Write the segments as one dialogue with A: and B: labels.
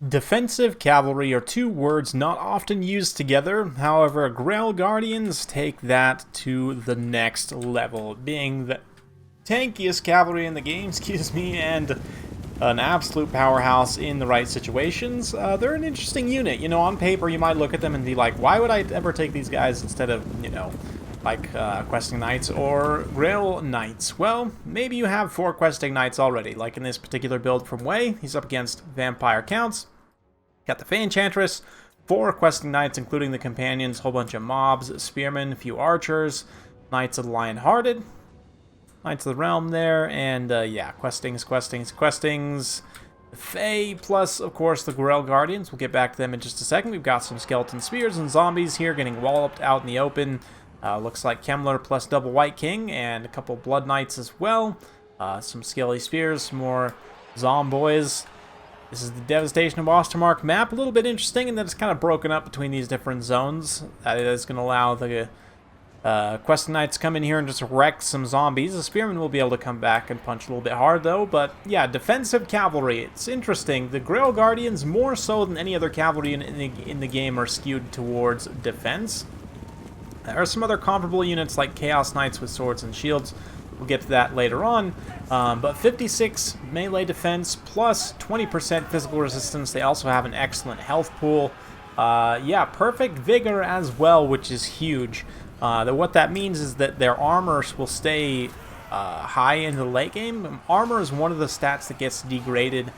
A: Defensive cavalry are two words not often used together. However, Grail Guardians take that to the next level, being the tankiest cavalry in the game, excuse me, and an absolute powerhouse in the right situations. They're an interesting unit. You know, on paper you might look at them and be like, why would I ever take these guys instead of, like questing knights or Grail knights? Well, maybe you have 4 questing knights already, like in this particular build from Way. He's up against vampire counts. Got the Fey Enchantress, 4 questing knights, including the companions, whole bunch of mobs, spearmen, a few archers, Knights of the Lion-Hearted, Knights of the Realm there, and yeah, questings. The Fey, plus, of course, the Grail Guardians. We'll get back to them in just a second. We've got some skeleton spears and zombies here getting walloped out in the open. Looks like Kemmler plus double White King, and a couple Blood Knights as well. Some scaly spears, some more zomboys. This is the Devastation of Ostermark map. A little bit interesting in that it's kind of broken up between these different zones. That is going to allow the questing knights to come in here and just wreck some zombies. The spearmen will be able to come back and punch a little bit hard, though. But yeah, defensive cavalry. It's interesting. The Grail Guardians, more so than any other cavalry in the game, are skewed towards defense. There are some other comparable units like Chaos Knights with swords and shields. We'll get to that later on. But 56 melee defense plus 20% physical resistance. They also have an excellent health pool. Yeah, perfect vigor as well, which is huge. What that means is that their armor will stay high in the late game. Armor is one of the stats that gets degraded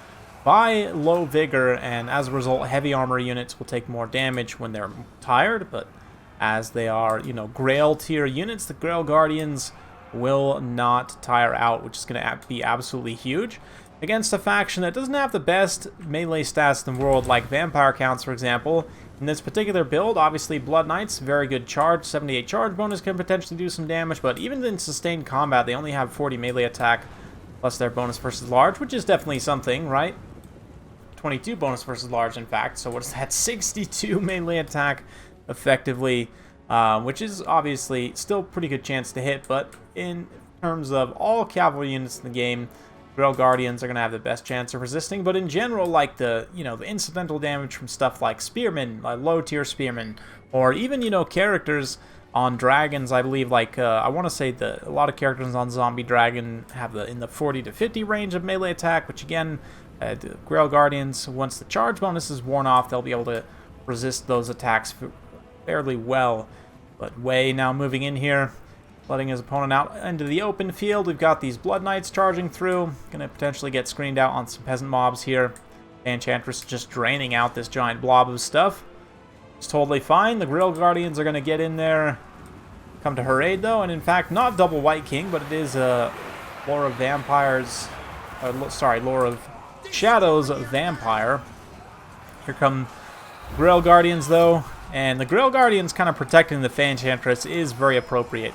A: by low vigor, and as a result, heavy armor units will take more damage when they're tired. But as they are, Grail tier units, the Grail Guardians will not tire out, which is going to be absolutely huge against a faction that doesn't have the best melee stats in the world, like vampire counts, for example. In this particular build, obviously Blood Knights, very good charge, 78 charge bonus can potentially do some damage, but even in sustained combat, they only have 40 melee attack, plus their bonus versus large, which is definitely something, right? 22 bonus versus large, in fact, so what is that? 62 melee attack, effectively, which is obviously still pretty good chance to hit, but in terms of all cavalry units in the game, Grail Guardians are going to have the best chance of resisting. But in general, like the incidental damage from stuff like spearmen, like low tier spearmen, or even characters on dragons, I believe, like I want to say a lot of characters on Zombie Dragon have in the 40 to 50 range of melee attack, which again, the Grail Guardians, once the charge bonus is worn off, they'll be able to resist those attacks fairly well. But Way now moving in here, letting his opponent out into the open field. We've got these Blood Knights charging through. Going to potentially get screened out on some peasant mobs here. Enchantress just draining out this giant blob of stuff. It's totally fine. The Grail Guardians are going to get in there, come to her aid, though. And in fact, not double White King, but it is Lore of Vampires. Lore of Shadows of Vampire. Here come Grail Guardians, though. And the Grail Guardians kind of protecting the Fey Enchantress is very appropriate.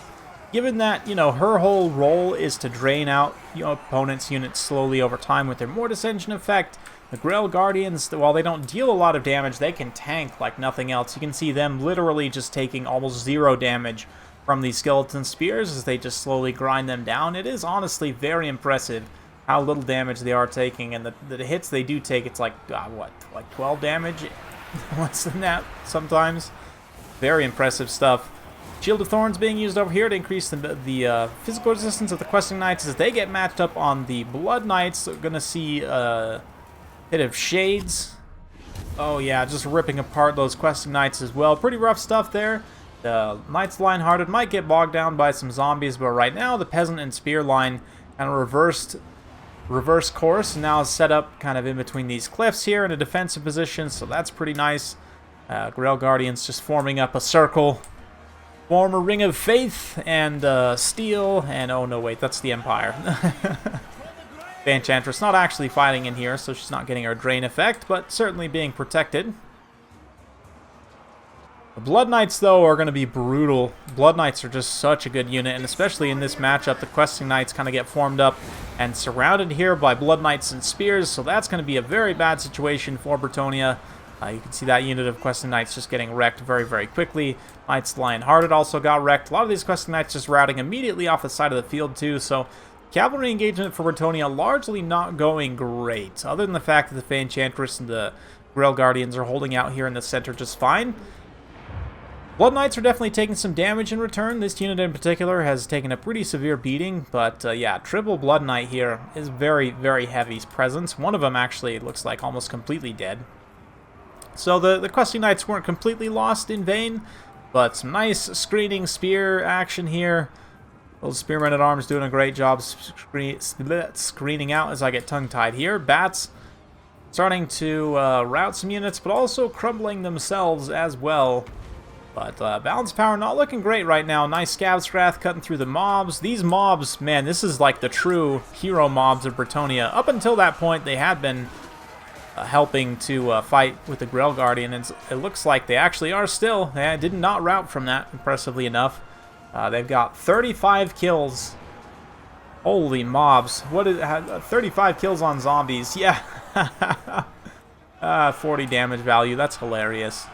A: Given that, her whole role is to drain out opponent's units slowly over time with their Mortis Engine effect, the Grail Guardians, while they don't deal a lot of damage, they can tank like nothing else. You can see them literally just taking almost 0 damage from these skeleton spears as they just slowly grind them down. It is honestly very impressive how little damage they are taking, and the hits they do take, it's like, like 12 damage? Less than that sometimes. Very impressive stuff. Shield of Thorns being used over here to increase the physical resistance of the questing knights as they get matched up on the Blood Knights. We're going to see a bit of shades. Oh yeah, just ripping apart those questing knights as well. Pretty rough stuff there. The Knights Lion-Hearted might get bogged down by some zombies, but right now the Peasant and Spear line kind of reverse course, and now is set up kind of in between these cliffs here in a defensive position, so that's pretty nice. Grail Guardians just forming up a circle. Form a ring of faith and steel, and oh no, wait, that's the Empire. The Enchantress not actually fighting in here, so she's not getting her drain effect, but certainly being protected. The Blood Knights, though, are going to be brutal. Blood Knights are just such a good unit, and especially in this matchup, the questing knights kind of get formed up and surrounded here by Blood Knights and spears, so that's going to be a very bad situation for Bretonnia. You can see that unit of questing knights just getting wrecked very, very quickly. Knights Lion-Hearted also got wrecked. A lot of these questing knights just routing immediately off the side of the field, too, so cavalry engagement for Bretonnia largely not going great, other than the fact that the Fey Enchantress and the Grail Guardians are holding out here in the center just fine. Blood Knights are definitely taking some damage in return. This unit in particular has taken a pretty severe beating, but yeah, triple Blood Knight here is very, very heavy presence. One of them actually looks like almost completely dead. So the Questing Knights weren't completely lost in vain, but some nice screening spear action here. Little Spearmen at Arms doing a great job screening out as I get tongue-tied here. Bats starting to rout some units, but also crumbling themselves as well. But balance power not looking great right now. Nice Scav's Wrath cutting through the mobs. These mobs, man, this is like the true hero mobs of Bretonnia. Up until that point, they had been helping to fight with the Grail Guardian, and it looks like they actually are still. They did not rout from that, impressively enough. They've got 35 kills. Holy mobs. What is 35 kills on zombies? Yeah. 40 damage value. That's hilarious.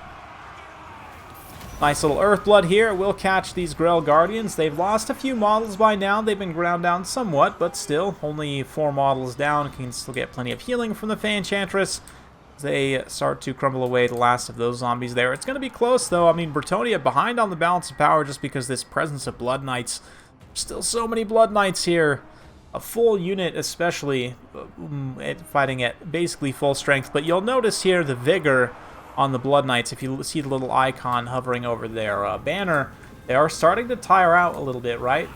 A: Nice little Earthblood here. We'll catch these Grail Guardians. They've lost a few models by now. They've been ground down somewhat, but still, only 4 models down. Can still get plenty of healing from the Fey Enchantress. They start to crumble away the last of those zombies there. It's going to be close, though. I mean, Bretonnia behind on the balance of power just because this presence of Blood Knights. Still so many Blood Knights here. A full unit especially, fighting at basically full strength. But you'll notice here the vigor on the Blood Knights. If you see the little icon hovering over their banner, they are starting to tire out a little bit, right?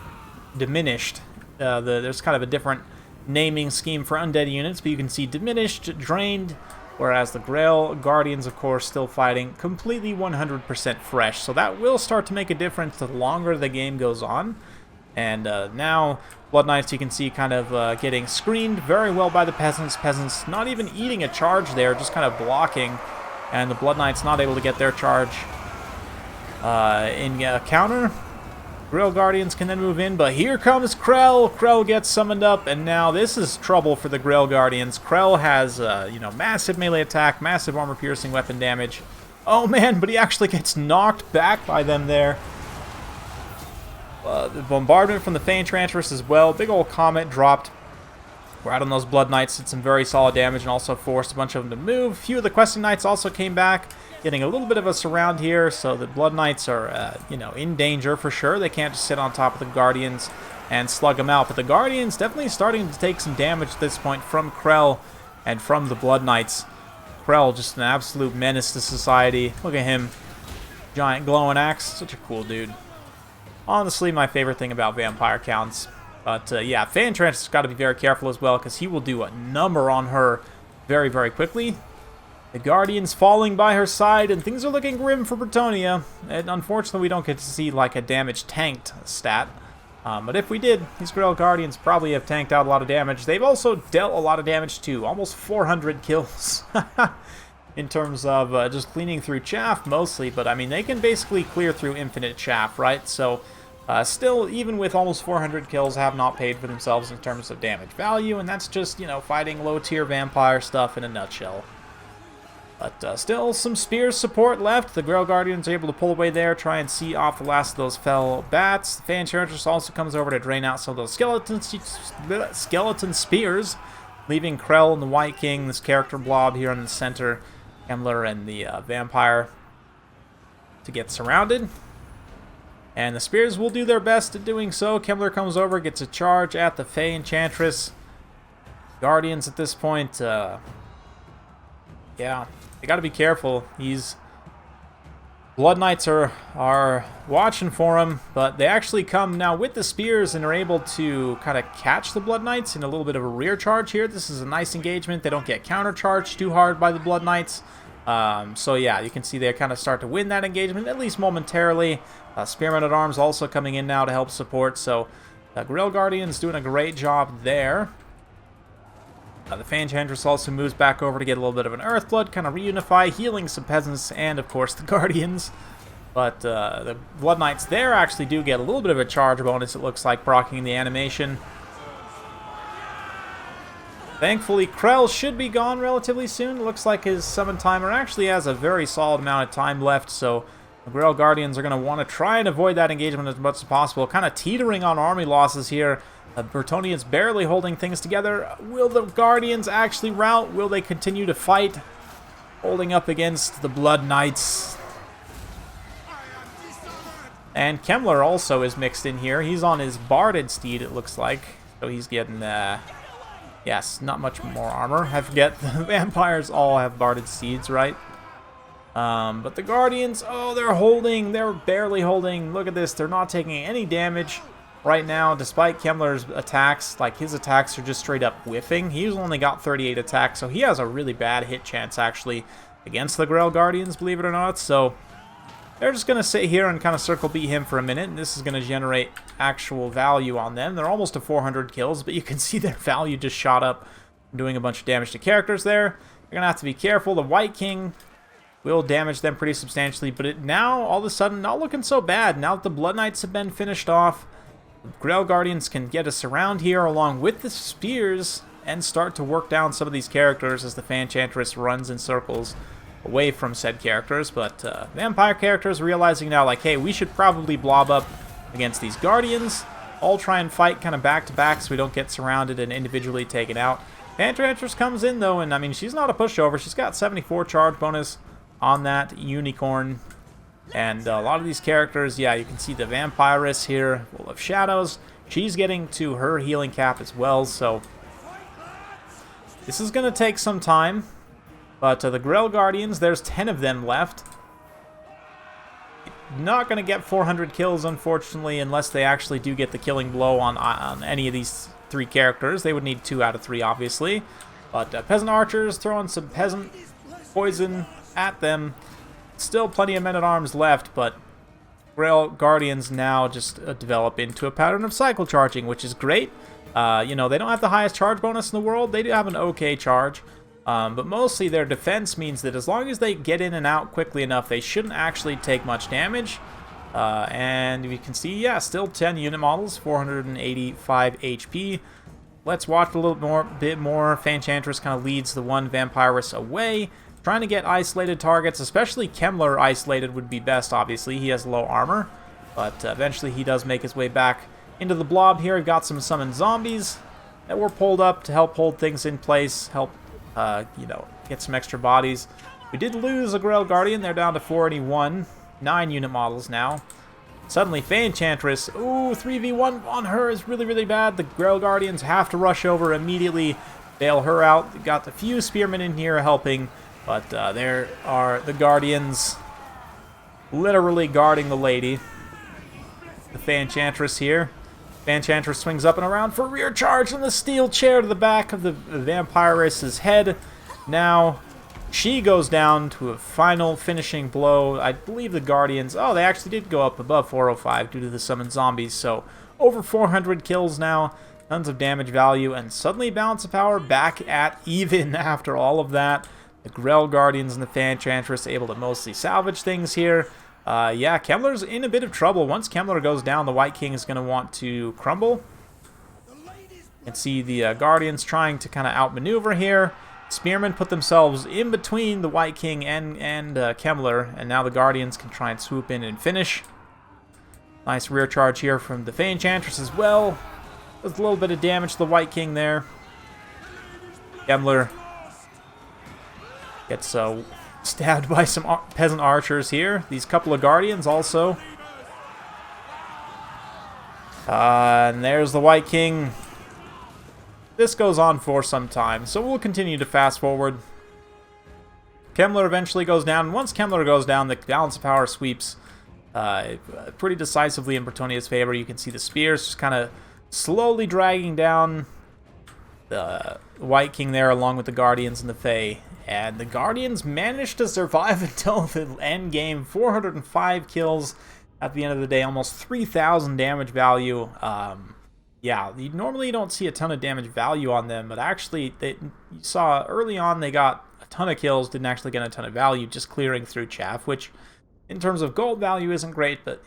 A: Diminished. There's kind of a different naming scheme for undead units, but you can see diminished, drained, whereas the Grail Guardians, of course, still fighting completely 100% fresh. So that will start to make a difference the longer the game goes on. And now, Blood Knights, you can see kind of getting screened very well by the Peasants. Peasants not even eating a charge there, just kind of blocking. And the Blood Knights not able to get their charge in counter. Grail Guardians can then move in, but here comes Krell. Krell gets summoned up, and now this is trouble for the Grail Guardians. Krell has, you know, massive melee attack, massive armor-piercing weapon damage. Oh man, but he actually gets knocked back by them there. The bombardment from the Fey Enchantress as well. Big old comet dropped. Right on those Blood Knights, did some very solid damage and also forced a bunch of them to move. A few of the Questing Knights also came back, getting a little bit of a surround here, so the Blood Knights are, you know, in danger for sure. They can't just sit on top of the Guardians and slug them out, but the Guardians definitely starting to take some damage at this point from Krell and from the Blood Knights. Krell, just an absolute menace to society. Look at him. Giant glowing axe. Such a cool dude. Honestly, my favorite thing about vampire counts. But yeah, Fey Enchantress has got to be very careful as well, because he will do a number on her very, very quickly. The Guardians falling by her side, and things are looking grim for Bretonnia. And unfortunately, we don't get to see like a damage tanked stat. But if we did, these Grail Guardians probably have tanked out a lot of damage. They've also dealt a lot of damage too, almost 400 kills. In terms of just cleaning through chaff mostly, but I mean, they can basically clear through infinite chaff, right? So still, even with almost 400 kills, have not paid for themselves in terms of damage value, and that's just, you know, fighting low-tier vampire stuff in a nutshell. But still, some spears support left. The Grail Guardians are able to pull away there, try and see off the last of those fell bats. The Fey Enchantress also comes over to drain out some of those skeleton spears, leaving Krell and the White King, this character blob here in the center, Kemmler and the vampire, to get surrounded. And the spears will do their best at doing so. Kemmler comes over, gets a charge at the Fey Enchantress. Guardians at this point, yeah, they got to be careful. These Blood Knights are watching for him, but they actually come now with the spears and are able to kind of catch the Blood Knights in a little bit of a rear charge here. This is a nice engagement. They don't get countercharged too hard by the Blood Knights. So yeah, you can see they kind of start to win that engagement, at least momentarily. Spearmen at Arms also coming in now to help support, so Grail Guardians doing a great job there. The Fey Enchantress also moves back over to get a little bit of an Earthblood, kind of reunify, healing some peasants and, of course, the Guardians. But the Blood Knights there actually do get a little bit of a charge bonus, it looks like, proccing the animation. Thankfully, Krell should be gone relatively soon. It looks like his summon timer actually has a very solid amount of time left, so the Grail Guardians are going to want to try and avoid that engagement as much as possible. Kind of teetering on army losses here. Bretonnia's barely holding things together. Will the Guardians actually rout? Will they continue to fight? Holding up against the Blood Knights. And Kemmler also is mixed in here. He's on his barded steed, it looks like. So he's getting, yes, not much more armor. I forget, the vampires all have barded steeds, right? But the Guardians, oh, they're holding. They're barely holding. Look at this. They're not taking any damage right now, despite Kemmler's attacks. Like, his attacks are just straight up whiffing. He's only got 38 attacks, so he has a really bad hit chance, actually, against the Grail Guardians, believe it or not. So they're just going to sit here and kind of circle beat him for a minute, and this is going to generate actual value on them. They're almost to 400 kills, but you can see their value just shot up, doing a bunch of damage to characters there. You're going to have to be careful. The White King will damage them pretty substantially, but it now, all of a sudden, not looking so bad. Now that the Blood Knights have been finished off, the Grail Guardians can get us around here along with the spears and start to work down some of these characters as the Fanchantress runs in circles away from said characters. But vampire characters realizing now, like, hey, we should probably blob up against these Guardians. All try and fight kind of back to back so we don't get surrounded and individually taken out. Fanchantress comes in though, and I mean, she's not a pushover. She's got 74 charge bonus on that unicorn. And a lot of these characters, yeah, you can see the Vampiress here, full of shadows. She's getting to her healing cap as well, so this is going to take some time. But the Grail Guardians, there's 10 of them left. Not going to get 400 kills, unfortunately, unless they actually do get the killing blow on any of these three characters. They would need 2 out of 3, obviously. But Peasant Archers throwing some Peasant poison at them. Still plenty of men-at-arms left, but Grail Guardians now just develop into a pattern of cycle charging, which is great. You know, they don't have the highest charge bonus in the world. They do have an okay charge. But mostly their defense means that as long as they get in and out quickly enough, they shouldn't actually take much damage. And you can see, yeah, still 10 unit models, 485 HP. Let's watch a little bit more. Fanchantress kind of leads the one Vampiress away. Trying to get isolated targets, especially Kemmler isolated would be best, obviously. He has low armor, but eventually he does make his way back into the blob here. We've got some summoned zombies that were pulled up to help hold things in place, help, you know, get some extra bodies. We did lose a Grail Guardian. They're down to 481. 9 unit models now. Suddenly, Fanchantress, ooh, 3v1 on her is really, really bad. The Grail Guardians have to rush over immediately, bail her out. We've got a few spearmen in here helping. But there are the Guardians literally guarding the lady. The Fanchantress here. Fanchantress swings up and around for rear charge and the steel chair to the back of the Vampiress's head. Now she goes down to a final finishing blow. I believe the Guardians, oh, they actually did go up above 405 due to the summoned zombies. So over 400 kills now. Tons of damage value. And suddenly balance of power back at even after all of that. The Grail Guardians and the Fanchantress able to mostly salvage things here. Yeah, Kemmler's in a bit of trouble. Once Kemmler goes down, the White King is going to want to crumble. You can see the Guardians trying to kind of outmaneuver here. Spearmen put themselves in between the White King and Kemmler, and now the Guardians can try and swoop in and finish. Nice rear charge here from the Fanchantress as well. Does a little bit of damage to the White King there. Kemmler gets stabbed by some peasant archers here. These couple of Guardians also. And there's the White King. This goes on for some time, so we'll continue to fast forward. Kemmler eventually goes down, and once Kemmler goes down, the balance of power sweeps pretty decisively in Bretonnia's favor. You can see the spears just kind of slowly dragging down the White King there, along with the Guardians and the Fae. And the Guardians managed to survive until the end game. 405 kills at the end of the day, almost 3,000 damage value. Yeah, normally you don't see a ton of damage value on them, but actually, you saw early on they got a ton of kills, didn't actually get a ton of value, just clearing through chaff, which in terms of gold value isn't great, but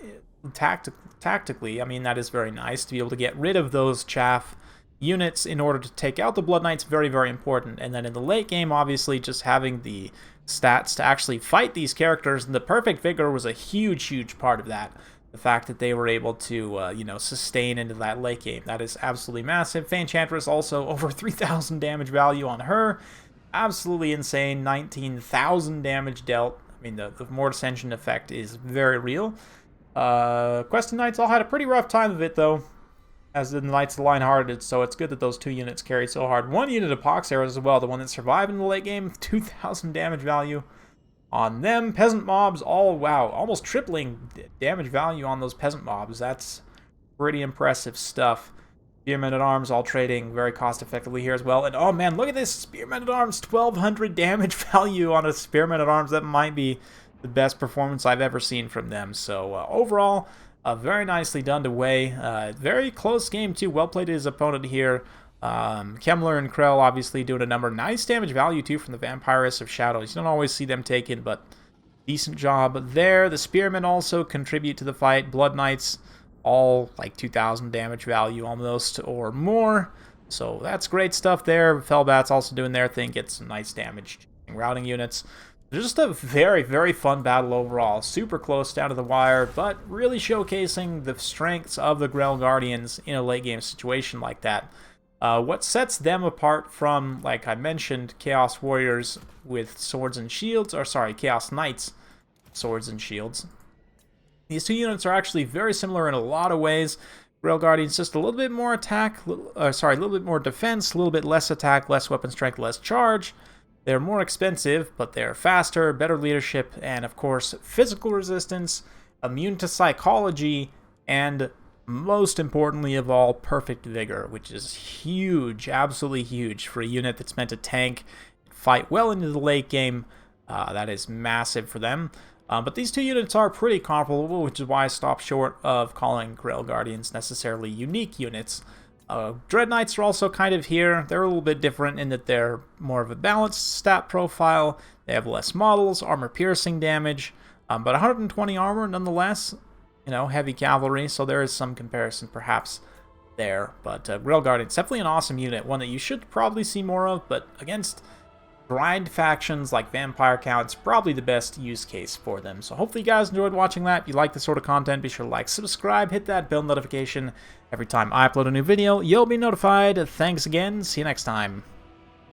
A: tactically, I mean, that is very nice to be able to get rid of those chaff units in order to take out the Blood Knights. Very, very important. And then in the late game, obviously, just having the stats to actually fight these characters, and the Perfect Vigor was a huge, huge part of that. the fact that they were able to, you know, sustain into that late game. That is absolutely massive. Enchantress also over 3,000 damage value on her. Absolutely insane. 19,000 damage dealt. I mean, the Mortis Engine effect is very real. Questing Knights all had a pretty rough time of it, though, as the Knights of the Lion-Hearted, so it's good that those 2 units carried so hard. 1 unit of Pox Arrows as well, the one that survived in the late game, 2,000 damage value on them. Peasant mobs, wow, almost tripling damage value on those peasant mobs. That's pretty impressive stuff. Spearmen-at-Arms all trading very cost-effectively here as well. And oh man, look at this! Spearmen-at-Arms, 1,200 damage value on a Spearmen-at-Arms. That might be the best performance I've ever seen from them. So overall, very nicely done to Wei. Very close game too. Well played to his opponent here. Kemmler and Krell obviously doing a number. Nice damage value too from the Vampirus of Shadows. You don't always see them taken, but decent job there. The Spearmen also contribute to the fight. Blood Knights all like 2,000 damage value almost or more. So that's great stuff there. Fellbats also doing their thing. Get some nice damage. Routing units. Just a very, very fun battle overall. Super close down to the wire, but really showcasing the strengths of the Grail Guardians in a late game situation like that. What sets them apart from, like I mentioned, Chaos Warriors with swords and shields, or sorry, Chaos Knights, swords and shields. These 2 units are actually very similar in a lot of ways. Grail Guardians just a little bit more attack, a little bit more defense, a little bit less attack, less weapon strength, less charge. They're more expensive, but they're faster, better leadership, and of course, physical resistance, immune to psychology, and most importantly of all, perfect vigor, which is huge, absolutely huge for a unit that's meant to tank, fight well into the late game. That is massive for them. But these 2 units are pretty comparable, which is why I stopped short of calling Grail Guardians necessarily unique units. Dread Knights are also kind of here. They're a little bit different in that they're more of a balanced stat profile. They have less models, armor piercing damage, but 120 armor nonetheless. You know, heavy cavalry, so there is some comparison perhaps there. But Grail Guardians, definitely an awesome unit, one that you should probably see more of, but against grind factions like Vampire Counts, probably the best use case for them. So hopefully you guys enjoyed watching that. If you like this sort of content, be sure to like, subscribe, hit that bell notification. Every time I upload a new video, you'll be notified. Thanks again. See you next time.